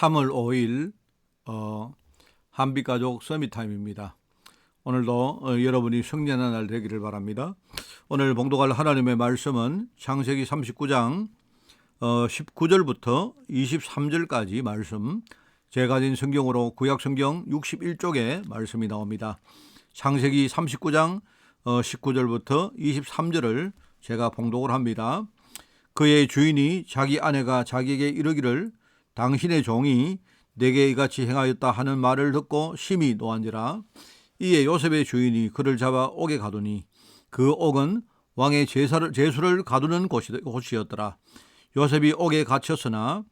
3월 5일 한빛가족 서밋타임입니다. 오늘도 여러분이 승리하는 날 되기를 바랍니다. 오늘 봉독할 하나님의 말씀은 창세기 39장 19절부터 23절까지 말씀, 제가 가진 성경으로 구약성경 61쪽에 말씀이 나옵니다. 창세기 39장 19절부터 23절을 제가 봉독을 합니다. 그의 주인이 자기 아내가 자기에게 이르기를 당신의 종이 내게 이같이 행하였다 하는 말을 듣고 심히 노한지라. 이에 요셉의 주인이 그를 잡아 옥에 가두니 그 옥은 왕의 제수를 가두는 곳이었더라. 요셉이 옥에 갇혔으나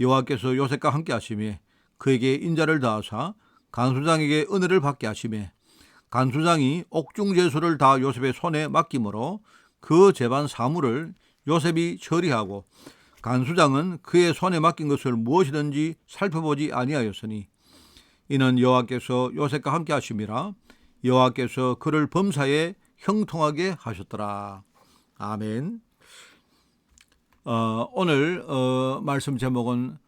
여호와께서 요셉과 함께 하시매 그에게 인자를 더하사 간수장에게 은혜를 받게 하시매 간수장이 옥중 제수를 다 요셉의 손에 맡기므로 그 제반 사물을 요셉이 처리하고 간수장은 그의 손에 맡긴 것을 무엇이든지 살펴보지 아니하였으니 이는 여호와께서 요셉과 함께 하심이라. 여호와께서 그를 범사에 형통하게 하셨더라. 아멘. 오늘 말씀 제목은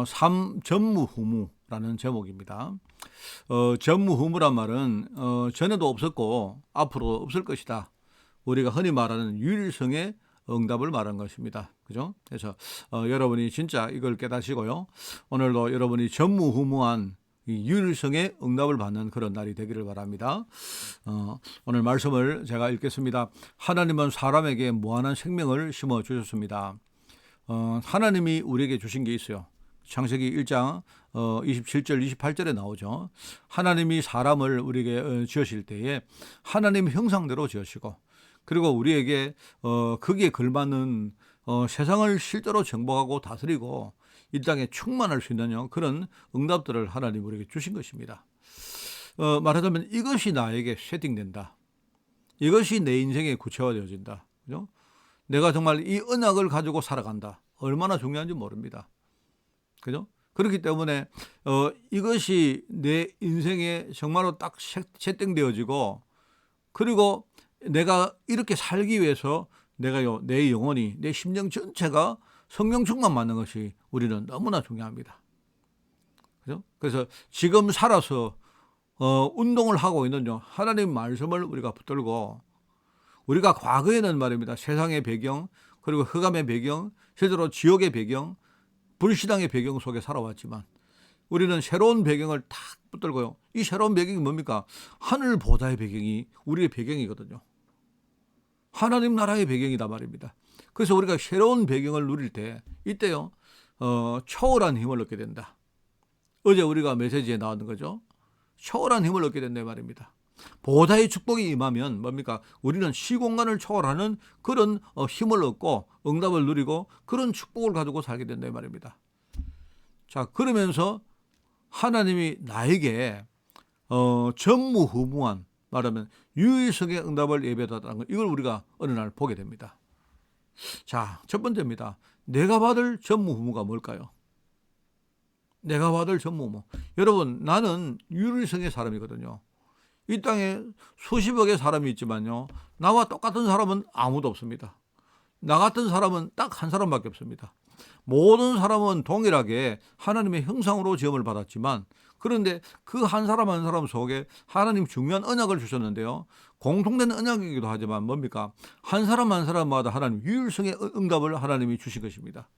삼전무후무라는 제목입니다. 전무후무란 말은 전에도 없었고 앞으로 없을 것이다. 우리가 흔히 말하는 유일성의 응답을 말한 것입니다. 그죠? 그래서 여러분이 진짜 이걸 깨닫시고요. 오늘도 여러분이 전무후무한 이 유일성의 응답을 받는 그런 날이 되기를 바랍니다. 오늘 말씀을 제가 읽겠습니다. 하나님은 사람에게 무한한 생명을 심어 주셨습니다. 하나님이 우리에게 주신 게 있어요. 창세기 1장 27절 28절에 나오죠. 하나님이 사람을 우리에게 지으실 때에 하나님 형상대로 지으시고 그리고 우리에게 거기에 걸맞는 세상을 실제로 정복하고 다스리고 이 땅에 충만할 수 있는 그런 응답들을 하나님 우리에게 주신 것입니다. 말하자면 이것이 나에게 세팅된다. 이것이 내 인생에 구체화되어진다. 그죠? 내가 정말 이 언약을 가지고 살아간다. 얼마나 중요한지 모릅니다. 그죠? 그렇기 때문에 이것이 내 인생에 정말로 딱 세팅되어지고 그리고 내가 이렇게 살기 위해서 내 영혼이, 내 심령 전체가 성령 충만 받는 것이 우리는 너무나 중요합니다. 그죠? 그래서 지금 살아서 운동을 하고 있는 하나님 말씀을 우리가 붙들고 우리가 과거에는 말입니다. 세상의 배경, 그리고 흑암의 배경, 실제로 지옥의 배경, 불신앙의 배경 속에 살아왔지만 우리는 새로운 배경을 탁 붙들고요. 이 새로운 배경이 뭡니까? 하늘 보좌의 배경이 우리의 배경이거든요. 하나님 나라의 배경이다 말입니다. 그래서 우리가 새로운 배경을 누릴 때 이때요 초월한 힘을 얻게 된다. 어제 우리가 메시지에 나왔는 거죠. 초월한 힘을 얻게 된다 말입니다. 보좌의 축복이 임하면 뭡니까? 우리는 시공간을 초월하는 그런 힘을 얻고 응답을 누리고 그런 축복을 가지고 살게 된다 말입니다. 자, 그러면서 하나님이 나에게 전무후무한 말하면 유일성의 응답을 예배하다는 것, 이걸 우리가 어느 날 보게 됩니다. 자, 첫 번째입니다. 내가 받을 전무후무가 뭘까요? 내가 받을 전무후무. 여러분, 나는 유일성의 사람이거든요. 이 땅에 수십억의 사람이 있지만요, 나와 똑같은 사람은 아무도 없습니다. 나 같은 사람은 딱 한 사람밖에 없습니다. 모든 사람은 동일하게 하나님의 형상으로 지음을 받았지만 그런데 그 한 사람 한 사람 속에 하나님 중요한 언약을 주셨는데요. 공통된 언약이기도 하지만 뭡니까? 한 사람 한 사람마다 하나님 유일성의 응답을 하나님이 주신 것입니다.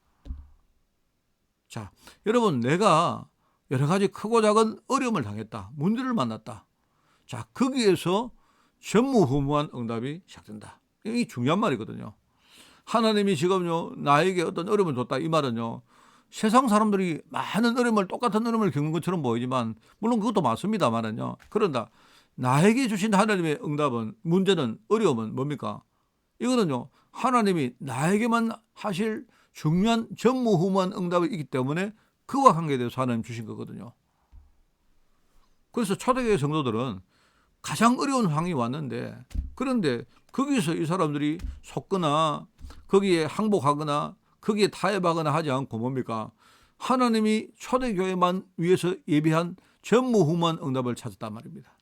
자, 여러분, 내가 여러 가지 크고 작은 어려움을 당했다. 문제를 만났다. 자, 거기에서 전무후무한 응답이 시작된다. 이게 중요한 말이거든요. 하나님이 지금요 나에게 어떤 어려움을 줬다. 이 말은요 세상 사람들이 많은 어려움을 똑같은 어려움을 겪는 것처럼 보이지만 물론 그것도 맞습니다만은요. 그런다. 나에게 주신 하나님의 응답은 문제는 어려움은 뭡니까? 이거는요 하나님이 나에게만 하실 중요한 전무후무한 응답이 있기 때문에 그와 관계돼서 하나님 주신 거거든요. 그래서 초대교회 성도들은 가장 어려운 상황이 왔는데 그런데 거기서 이 사람들이 속거나 거기에 항복하거나 거기에 타협하거나 하지 않고 뭡니까? 하나님이 초대교회만 위해서 예비한 전무후무한 응답을 찾았단 말입니다.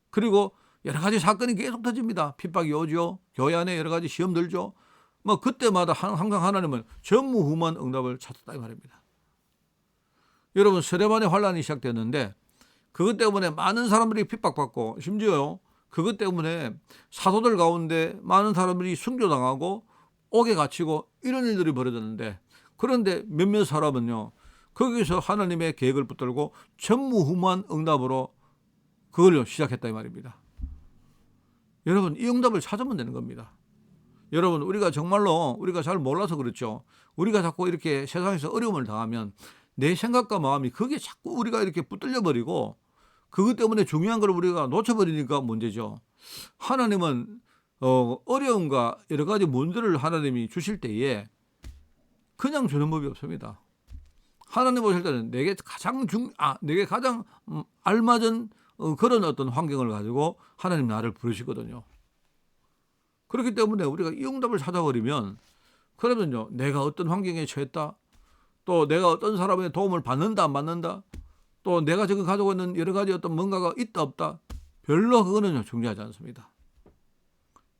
그리고 여러 가지 사건이 계속 터집니다. 핍박이 오죠. 교회 안에 여러 가지 시험 들죠. 뭐 그때마다 항상 하나님은 전무후무한 응답을 찾았다 이 말입니다. 여러분 서레반의 환란이 시작됐는데 그것 때문에 많은 사람들이 핍박받고 심지어 그것 때문에 사도들 가운데 많은 사람들이 순교당하고 옥에 갇히고 이런 일들이 벌어졌는데 그런데 몇몇 사람은요 거기서 하나님의 계획을 붙들고 전무후무한 응답으로 그걸 시작했다 이 말입니다. 여러분 이 응답을 찾으면 되는 겁니다. 여러분 우리가 정말로 우리가 잘 몰라서 그렇죠. 우리가 자꾸 이렇게 세상에서 어려움을 당하면 내 생각과 마음이 그게 자꾸 우리가 이렇게 붙들려 버리고 그것 때문에 중요한 걸 우리가 놓쳐버리니까 문제죠. 하나님은 어려움과 여러 가지 문제를 하나님이 주실 때에 그냥 주는 법이 없습니다. 하나님 오실 때는 내게 가장 알맞은 그런 어떤 환경을 가지고 하나님 나를 부르시거든요. 그렇기 때문에 우리가 이 응답을 찾아버리면 그러면요 내가 어떤 환경에 처했다, 또 내가 어떤 사람의 도움을 받는다 안 받는다, 또 내가 지금 가지고 있는 여러 가지 어떤 뭔가가 있다 없다 별로 그거는 중요하지 않습니다.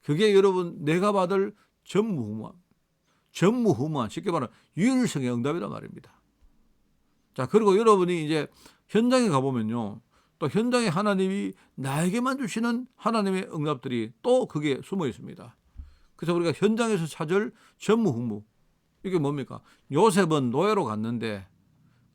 그게 여러분 내가 받을 전무후무한 쉽게 말하면 유일성의 응답이란 말입니다. 자 그리고 여러분이 이제 현장에 가보면요 또 현장에 하나님이 나에게만 주시는 하나님의 응답들이 또 그게 숨어 있습니다. 그래서 우리가 현장에서 찾을 전무후무 이게 뭡니까? 요셉은 노예로 갔는데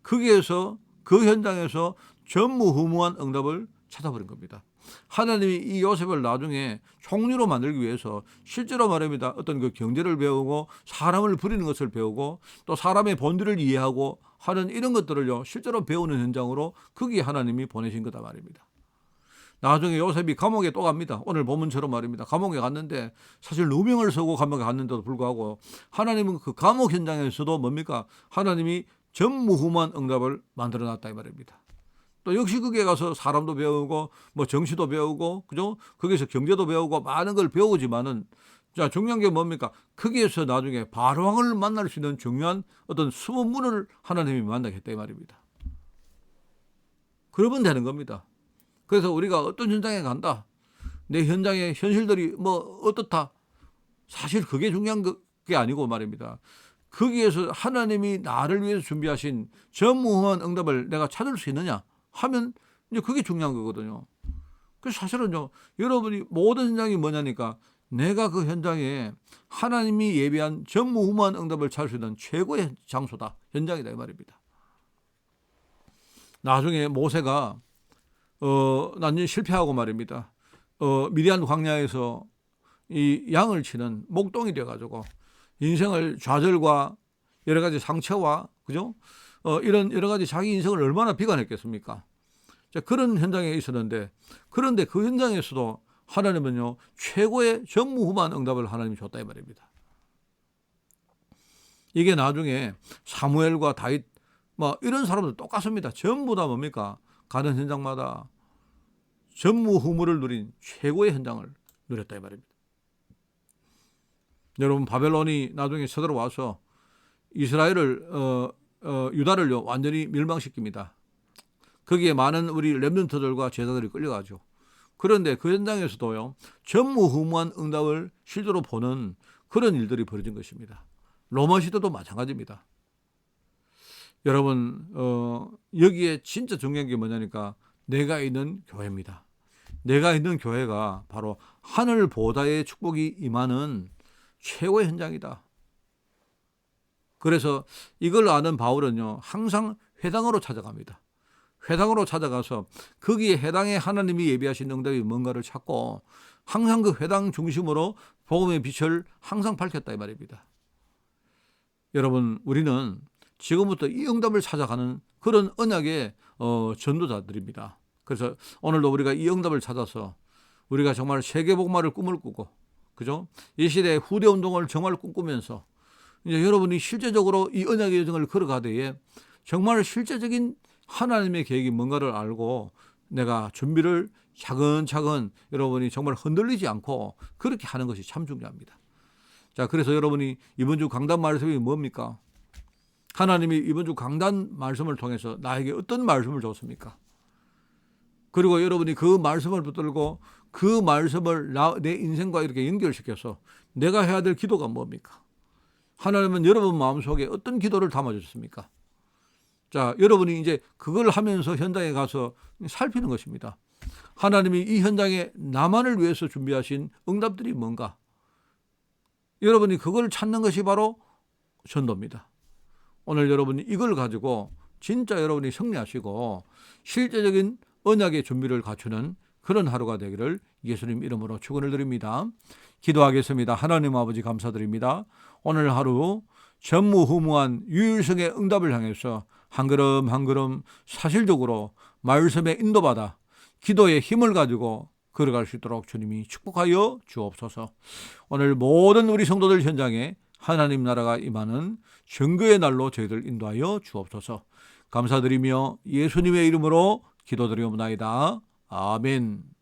거기에서 그 현장에서 전무후무한 응답을 찾아버린 겁니다. 하나님이 이 요셉을 나중에 총리로 만들기 위해서 실제로 말합니다. 어떤 그 경제를 배우고 사람을 부리는 것을 배우고 또 사람의 본질을 이해하고 하는 이런 것들을요 실제로 배우는 현장으로 거기에 하나님이 보내신 거다 말입니다. 나중에 요셉이 감옥에 또 갑니다. 오늘 본문처럼 말입니다. 감옥에 갔는데 사실 누명을 쓰고 감옥에 갔는데도 불구하고 하나님은 그 감옥 현장에서도 뭡니까? 하나님이 전무후무한 응답을 만들어놨다 이 말입니다. 또 역시 거기에 가서 사람도 배우고 뭐 정치도 배우고 그죠? 거기서 경제도 배우고 많은 걸 배우지만은 자 중요한 게 뭡니까? 거기에서 나중에 바로왕을 만날 수 있는 중요한 어떤 숨은 문을 하나님이 만나게 했다 이 말입니다. 그러면 되는 겁니다. 그래서 우리가 어떤 현장에 간다, 내 현장의 현실들이 뭐 어떻다, 사실 그게 중요한 게 아니고 말입니다. 거기에서 하나님이 나를 위해서 준비하신 전무후무한 응답을 내가 찾을 수 있느냐 하면 이제 그게 중요한 거거든요. 그래서 사실은요, 여러분이 모든 현장이 뭐냐니까 내가 그 현장에 하나님이 예비한 전무후무한 응답을 찾을 수 있는 최고의 장소다, 현장이다 이 말입니다. 나중에 모세가 완전히 실패하고 말입니다. 미디안 광야에서 이 양을 치는 목동이 되어가지고 인생을 좌절과 여러 가지 상처와 그죠? 이런 여러 가지 자기 인생을 얼마나 비관했겠습니까? 자, 그런 현장에 있었는데 그런데 그 현장에서도 하나님은요 최고의 전무후무한 응답을 하나님이 줬다 이 말입니다. 이게 나중에 사무엘과 다윗 뭐 이런 사람들 똑같습니다. 전부 다 뭡니까? 가는 현장마다 전무후무를 누린 최고의 현장을 누렸다 이 말입니다. 여러분 바벨론이 나중에 쳐들어와서 이스라엘을 유다를 완전히 멸망시킵니다. 거기에 많은 우리 렘넌트들과 제자들이 끌려가죠. 그런데 그 현장에서도요 전무후무한 응답을 실제로 보는 그런 일들이 벌어진 것입니다. 로마 시대도 마찬가지입니다. 여러분 여기에 진짜 중요한 게 뭐냐니까 내가 있는 교회입니다. 내가 있는 교회가 바로 하늘 보좌의 축복이 임하는 최고의 현장이다. 그래서 이걸 아는 바울은요 항상 회당으로 찾아갑니다. 회당으로 찾아가서 거기에 해당에 하나님이 예비하신 응답이 뭔가를 찾고 항상 그 회당 중심으로 복음의 빛을 항상 밝혔다 이 말입니다. 여러분 우리는 지금부터 이 응답을 찾아가는 그런 언약의 전도자들입니다. 그래서 오늘도 우리가 이 응답을 찾아서 우리가 정말 세계복음화를 꿈을 꾸고 그죠? 이 시대의 후대 운동을 정말 꿈꾸면서 이제 여러분이 실제적으로 이 언약의 여정을 걸어가되 정말 실제적인 하나님의 계획이 뭔가를 알고 내가 준비를 차근차근 여러분이 정말 흔들리지 않고 그렇게 하는 것이 참 중요합니다. 자, 그래서 여러분이 이번 주 강단 말씀이 뭡니까? 하나님이 이번 주 강단 말씀을 통해서 나에게 어떤 말씀을 줬습니까? 그리고 여러분이 그 말씀을 붙들고 그 말씀을 내 인생과 이렇게 연결시켜서 내가 해야 될 기도가 뭡니까? 하나님은 여러분 마음속에 어떤 기도를 담아주셨습니까? 자, 여러분이 이제 그걸 하면서 현장에 가서 살피는 것입니다. 하나님이 이 현장에 나만을 위해서 준비하신 응답들이 뭔가? 여러분이 그걸 찾는 것이 바로 전도입니다. 오늘 여러분이 이걸 가지고 진짜 여러분이 승리하시고 실제적인 언약의 준비를 갖추는 그런 하루가 되기를 예수님 이름으로 축원을 드립니다. 기도하겠습니다. 하나님 아버지 감사드립니다. 오늘 하루 전무후무한 유일성의 응답을 향해서 한 걸음 한 걸음 사실적으로 말씀에 인도받아 기도의 힘을 가지고 걸어갈 수 있도록 주님이 축복하여 주옵소서. 오늘 모든 우리 성도들 현장에 하나님 나라가 임하는 증거의 날로 저희들 인도하여 주옵소서. 감사드리며 예수님의 이름으로 기도드리옵나이다. 아멘.